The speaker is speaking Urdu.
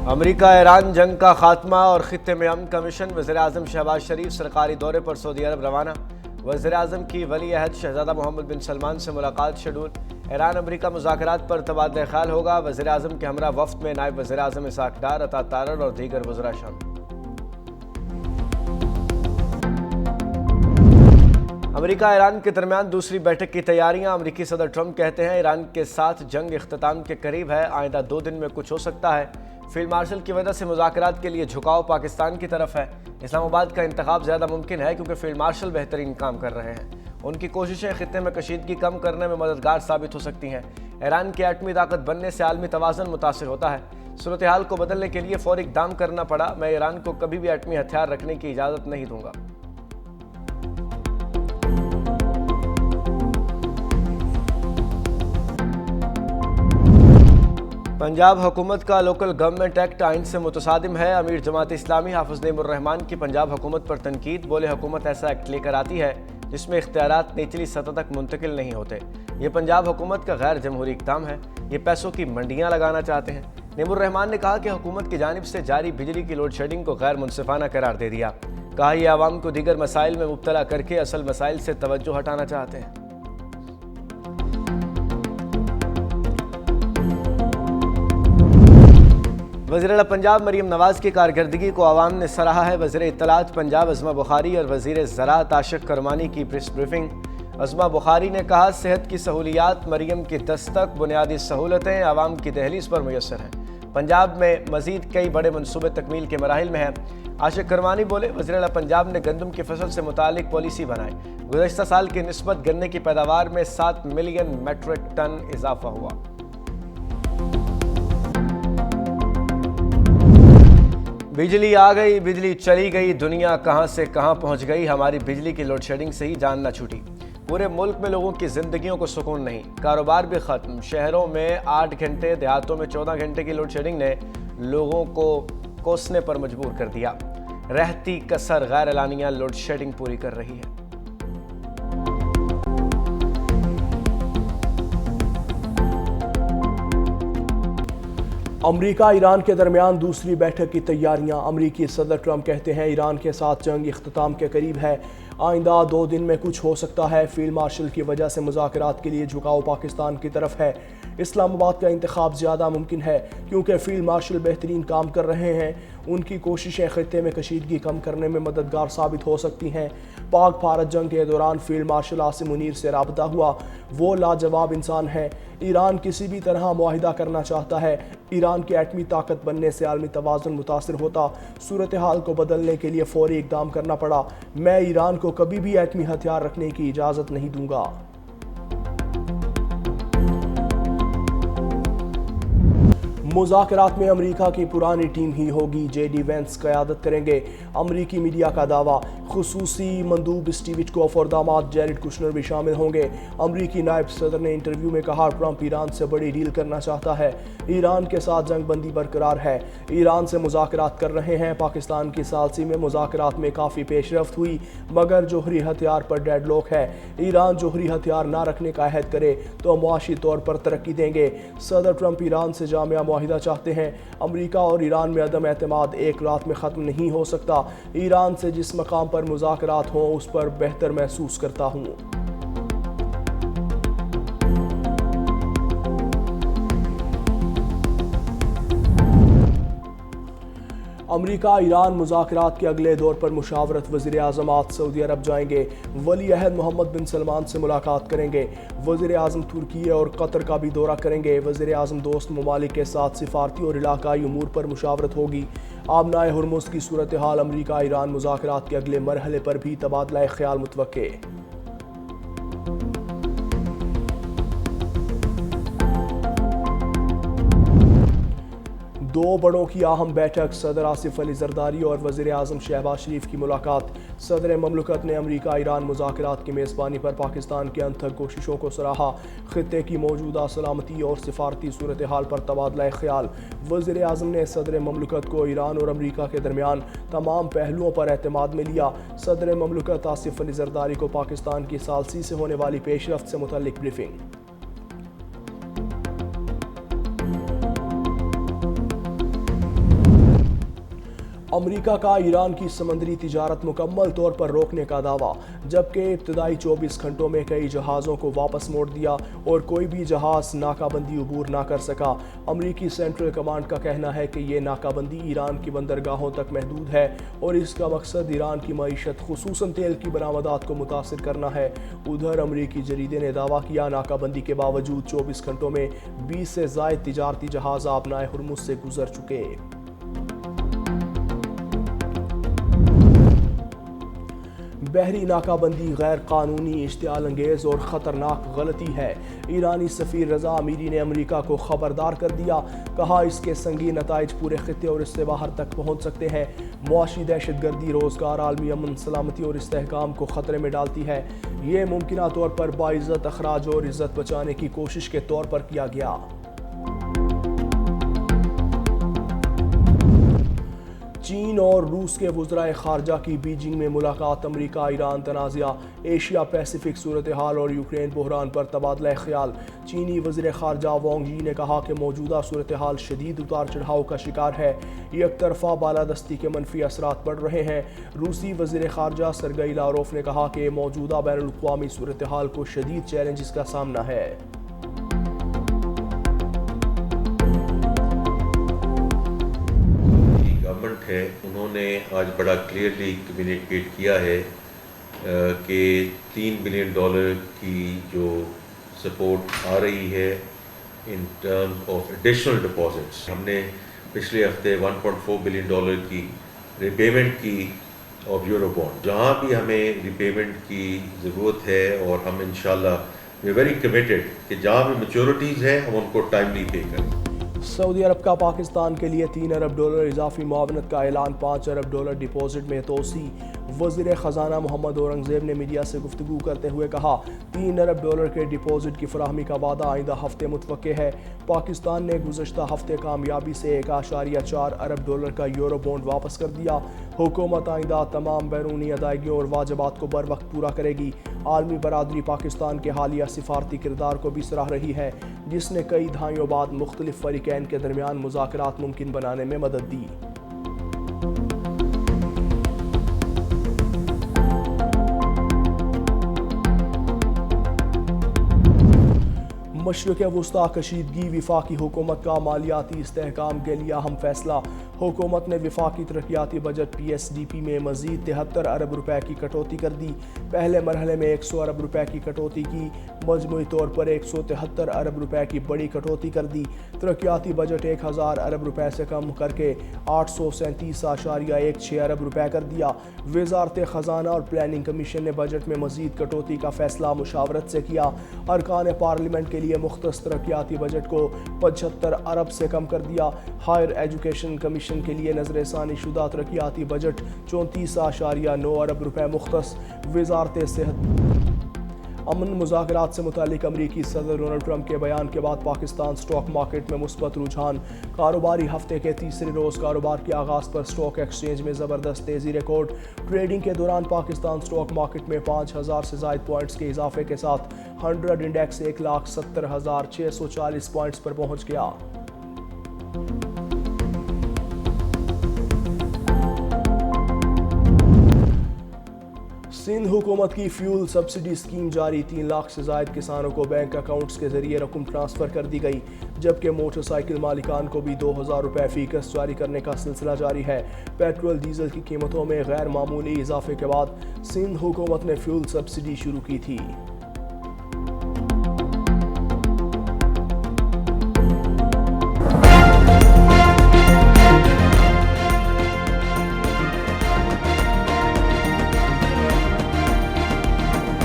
امریکہ ایران جنگ کا خاتمہ اور خطے میں امن کا مشن۔ وزیراعظم شہباز شریف سرکاری دورے پر سعودی عرب روانہ۔ وزیراعظم کی ولی عہد شہزادہ محمد بن سلمان سے ملاقات شیڈول۔ ایران امریکہ مذاکرات پر تبادلہ خیال ہوگا۔ وزیراعظم کے ہمراہ وفد میں نائب وزیراعظم اسحاق ڈار، عطا تارڑ اور دیگر وزراء شامل۔ امریکہ ایران کے درمیان دوسری بیٹھک کی تیاریاں۔ امریکی صدر ٹرمپ کہتے ہیں ایران کے ساتھ جنگ اختتام کے قریب ہے، آئندہ 2 دن میں کچھ ہو سکتا ہے۔ فیلڈ مارشل کی وجہ سے مذاکرات کے لیے جھکاؤ پاکستان کی طرف ہے۔ اسلام آباد کا انتخاب زیادہ ممکن ہے کیونکہ فیلڈ مارشل بہترین کام کر رہے ہیں۔ ان کی کوششیں خطے میں کشیدگی کم کرنے میں مددگار ثابت ہو سکتی ہیں۔ ایران کی ایٹمی طاقت بننے سے عالمی توازن متاثر ہوتا ہے۔ صورتحال کو بدلنے کے لیے فوری اقدام کرنا پڑا۔ میں ایران کو کبھی بھی ایٹمی ہتھیار رکھنے کی اجازت نہیں دوں گا۔ پنجاب حکومت کا لوکل گورنمنٹ ایکٹ آئین سے متصادم ہے۔ امیر جماعت اسلامی حافظ نعیم الرحمان کی پنجاب حکومت پر تنقید۔ بولے حکومت ایسا ایکٹ لے کر آتی ہے جس میں اختیارات نچلی سطح تک منتقل نہیں ہوتے۔ یہ پنجاب حکومت کا غیر جمہوری اقدام ہے۔ یہ پیسوں کی منڈیاں لگانا چاہتے ہیں۔ نعیم الرحمان نے کہا کہ حکومت کی جانب سے جاری بجلی کی لوڈ شیڈنگ کو غیر منصفانہ قرار دے دیا۔ کہا یہ عوام کو دیگر مسائل میں مبتلا کر کے اصل مسائل سے توجہ ہٹانا چاہتے ہیں۔ وزیر اعلیٰ پنجاب مریم نواز کی کارکردگی کو عوام نے سراہا ہے۔ وزیر اطلاعات پنجاب عظمہ بخاری اور وزیر زراعت عاشق کرمانی کی پریس بریفنگ۔ عظمہ بخاری نے کہا صحت کی سہولیات، مریم کی دستک، بنیادی سہولتیں عوام کی دہلیز پر میسر ہیں۔ پنجاب میں مزید کئی بڑے منصوبے تکمیل کے مراحل میں ہیں۔ عاشق کرمانی بولے وزیر اعلیٰ پنجاب نے گندم کی فصل سے متعلق پالیسی بنائی۔ گزشتہ سال کی نسبت گنے کی پیداوار میں 7 ملین میٹرک ٹن اضافہ ہوا۔ بجلی آ گئی، بجلی چلی گئی، دنیا کہاں سے کہاں پہنچ گئی، ہماری بجلی کی لوڈ شیڈنگ سے ہی جان نہ چھوٹی۔ پورے ملک میں لوگوں کی زندگیوں کو سکون نہیں، کاروبار بھی ختم۔ شہروں میں 8 گھنٹے، دیہاتوں میں 14 گھنٹے کی لوڈ شیڈنگ نے لوگوں کو کوسنے پر مجبور کر دیا۔ رہتی کسر غیر اعلانیہ لوڈ شیڈنگ پوری کر رہی ہے۔ امریکہ ایران کے درمیان دوسری بیٹھک کی تیاریاں۔ امریکی صدر ٹرمپ کہتے ہیں ایران کے ساتھ جنگ اختتام کے قریب ہے، آئندہ 2 دن میں کچھ ہو سکتا ہے۔ فیلڈ مارشل کی وجہ سے مذاکرات کے لیے جھکاؤ پاکستان کی طرف ہے۔ اسلام آباد کا انتخاب زیادہ ممکن ہے کیونکہ فیلڈ مارشل بہترین کام کر رہے ہیں۔ ان کی کوششیں خطے میں کشیدگی کم کرنے میں مددگار ثابت ہو سکتی ہیں۔ پاک بھارت جنگ کے دوران فیلڈ مارشل عاصم منیر سے رابطہ ہوا۔ وہ لاجواب انسان ہیں۔ ایران کسی بھی طرح معاہدہ کرنا چاہتا ہے۔ ایران کی ایٹمی طاقت بننے سے عالمی توازن متاثر ہوتا۔ صورتحال کو بدلنے کے لیے فوری اقدام کرنا پڑا۔ میں ایران کو کبھی بھی ایٹمی ہتھیار رکھنے کی اجازت نہیں دوں گا۔ مذاکرات میں امریکہ کی پرانی ٹیم ہی ہوگی، جے ڈی وینس قیادت کریں گے، امریکی میڈیا کا دعویٰ۔ خصوصی مندوب اسٹیو وٹکوف اور داماد جیریڈ کشنر بھی شامل ہوں گے۔ امریکی نائب صدر نے انٹرویو میں کہا ٹرمپ ایران سے بڑی ڈیل کرنا چاہتا ہے، ایران کے ساتھ جنگ بندی برقرار ہے، ایران سے مذاکرات کر رہے ہیں۔ پاکستان کی ثالثی میں مذاکرات میں کافی پیش رفت ہوئی مگر جوہری ہتھیار پر ڈیڈ لاک ہے۔ ایران جوہری ہتھیار نہ رکھنے کا عہد کرے تو معاشی طور پر ترقی دیں گے۔ صدر ٹرمپ ایران سے جامع معاہدہ چاہتے ہیں۔ امریکہ اور ایران میں عدم اعتماد ایک رات میں ختم نہیں ہو سکتا۔ ایران سے جس مقام پر مذاکرات ہوں اس پر بہتر محسوس کرتا ہوں۔ امریکہ ایران مذاکرات کے اگلے دور پر مشاورت۔ وزیر اعظم آج سعودی عرب جائیں گے، ولی عہد محمد بن سلمان سے ملاقات کریں گے۔ وزیر اعظم ترکی اور قطر کا بھی دورہ کریں گے۔ وزیر اعظم دوست ممالک کے ساتھ سفارتی اور علاقائی امور پر مشاورت ہوگی۔ آبنائے ہرمز کی صورتحال، امریکہ ایران مذاکرات کے اگلے مرحلے پر بھی تبادلہ خیال متوقع۔ دو بڑوں کی اہم بیٹھک، صدر آصف علی زرداری اور وزیر اعظم شہباز شریف کی ملاقات۔ صدر مملکت نے امریکہ ایران مذاکرات کی میزبانی پر پاکستان کی انتھک کوششوں کو سراہا۔ خطے کی موجودہ سلامتی اور سفارتی صورتحال پر تبادلہ خیال۔ وزیر اعظم نے صدر مملکت کو ایران اور امریکہ کے درمیان تمام پہلوؤں پر اعتماد میں لیا۔ صدر مملکت آصف علی زرداری کو پاکستان کی ثالثی سے ہونے والی پیش رفت سے متعلق بریفنگ۔ امریکہ کا ایران کی سمندری تجارت مکمل طور پر روکنے کا دعویٰ، جبکہ ابتدائی 24 گھنٹوں میں کئی جہازوں کو واپس موڑ دیا اور کوئی بھی جہاز ناکہ بندی عبور نہ کر سکا۔ امریکی سینٹرل کمانڈ کا کہنا ہے کہ یہ ناکہ بندی ایران کی بندرگاہوں تک محدود ہے اور اس کا مقصد ایران کی معیشت خصوصاً تیل کی برآمدات کو متاثر کرنا ہے۔ ادھر امریکی جریدے نے دعویٰ کیا ناکہ بندی کے باوجود 24 گھنٹوں میں 20 سے زائد تجارتی جہاز آبنائے ہرمز سے گزر چکے۔ بحری ناکہ بندی غیر قانونی، اشتعال انگیز اور خطرناک غلطی ہے۔ ایرانی سفیر رضا امیری نے امریکہ کو خبردار کر دیا، کہا اس کے سنگین نتائج پورے خطے اور اس سے باہر تک پہنچ سکتے ہیں۔ معاشی دہشت گردی، روزگار، عالمی امن، سلامتی اور استحکام کو خطرے میں ڈالتی ہے۔ یہ ممکنہ طور پر باعزت اخراج اور عزت بچانے کی کوشش کے طور پر کیا گیا۔ چین اور روس کے وزرائے خارجہ کی بیجنگ میں ملاقات، امریکہ ایران تنازعہ، ایشیا پیسیفک صورتحال اور یوکرین بحران پر تبادلہ خیال۔ چینی وزیر خارجہ وانگ یی نے کہا کہ موجودہ صورتحال شدید اتار چڑھاؤ کا شکار ہے، یک طرفہ بالادستی کے منفی اثرات بڑھ رہے ہیں۔ روسی وزیر خارجہ سرگئی لاروف نے کہا کہ موجودہ بین الاقوامی صورتحال کو شدید چیلنجز کا سامنا ہے۔ ہے انہوں نے آج بڑا کلیئرلی کمیونیکیٹ کیا ہے کہ $3 بلین کی جو سپورٹ آ رہی ہے in terms of additional deposits. ہم نے پچھلے ہفتے $1.4 بلین کی ریپیمنٹ کی آف یورو بانڈ، جہاں بھی ہمیں ریپیمنٹ کی ضرورت ہے اور ہم انشاءاللہ وی ویری کمیٹڈ کہ جہاں بھی میچورٹیز ہیں ہم ان کو ٹائملی پے کریں۔ سعودی عرب کا پاکستان کے لیے $3 ارب اضافی معاونت کا اعلان، $5 ارب ڈپازٹ میں توسیع۔ وزیر خزانہ محمد اورنگزیب نے میڈیا سے گفتگو کرتے ہوئے کہا $3 ارب کے ڈپازٹ کی فراہمی کا وعدہ آئندہ ہفتے متوقع ہے۔ پاکستان نے گزشتہ ہفتے کامیابی سے $1.4 ارب کا یورو بانڈ واپس کر دیا۔ حکومت آئندہ تمام بیرونی ادائیگیوں اور واجبات کو بر وقت پورا کرے گی۔ عالمی برادری پاکستان کے حالیہ سفارتی کردار کو بھی سراہ رہی ہے، جس نے کئی دہائیوں بعد مختلف فریقین کے درمیان مذاکرات ممکن بنانے میں مدد دی۔ مشرق وسطی کشیدگی، وفاقی حکومت کا مالیاتی استحکام کے لیے اہم فیصلہ۔ حکومت نے وفاقی ترقیاتی بجٹ PSDP میں مزید $73 ارب کی کٹوتی کر دی۔ پہلے مرحلے میں $100 ارب کی کٹوتی کی، مجموعی طور پر $173 ارب کی بڑی کٹوتی کر دی۔ ترقیاتی بجٹ $1000 ارب سے کم کر کے $837.16 ارب کر دیا۔ وزارت خزانہ اور پلاننگ کمیشن نے بجٹ میں مزید کٹوتی کا فیصلہ مشاورت سے کیا۔ ارکان پارلیمنٹ کے لیے مختص ترقیاتی بجٹ کو $75 ارب سے کم کر دیا۔ ہائر ایجوکیشن کمیشن کے لیے نظر ثانی شدہ ترقیاتی بجٹ $34.9 ارب مختص۔ وزارت صحت امن مذاکرات سے متعلق امریکی صدر ڈونلڈ ٹرمپ کے بیان کے بعد پاکستان سٹاک مارکیٹ میں مثبت رجحان۔ کاروباری ہفتے کے تیسرے روز کاروبار کے آغاز پر سٹاک ایکسچینج میں زبردست تیزی ریکارڈ۔ ٹریڈنگ کے دوران پاکستان سٹاک مارکیٹ میں 5000 سے زائد پوائنٹس کے اضافے کے ساتھ 100 انڈیکس 1,70,640 پوائنٹس پر پہنچ گیا۔ سندھ حکومت کی فیول سبسڈی اسکیم جاری، 3 لاکھ سے زائد کسانوں کو بینک اکاؤنٹس کے ذریعے رقم ٹرانسفر کر دی گئی، جبکہ موٹر سائیکل مالکان کو بھی $2000 فی قسط جاری کرنے کا سلسلہ جاری ہے۔ پیٹرول ڈیزل کی قیمتوں میں غیر معمولی اضافے کے بعد سندھ حکومت نے فیول سبسڈی شروع کی تھی۔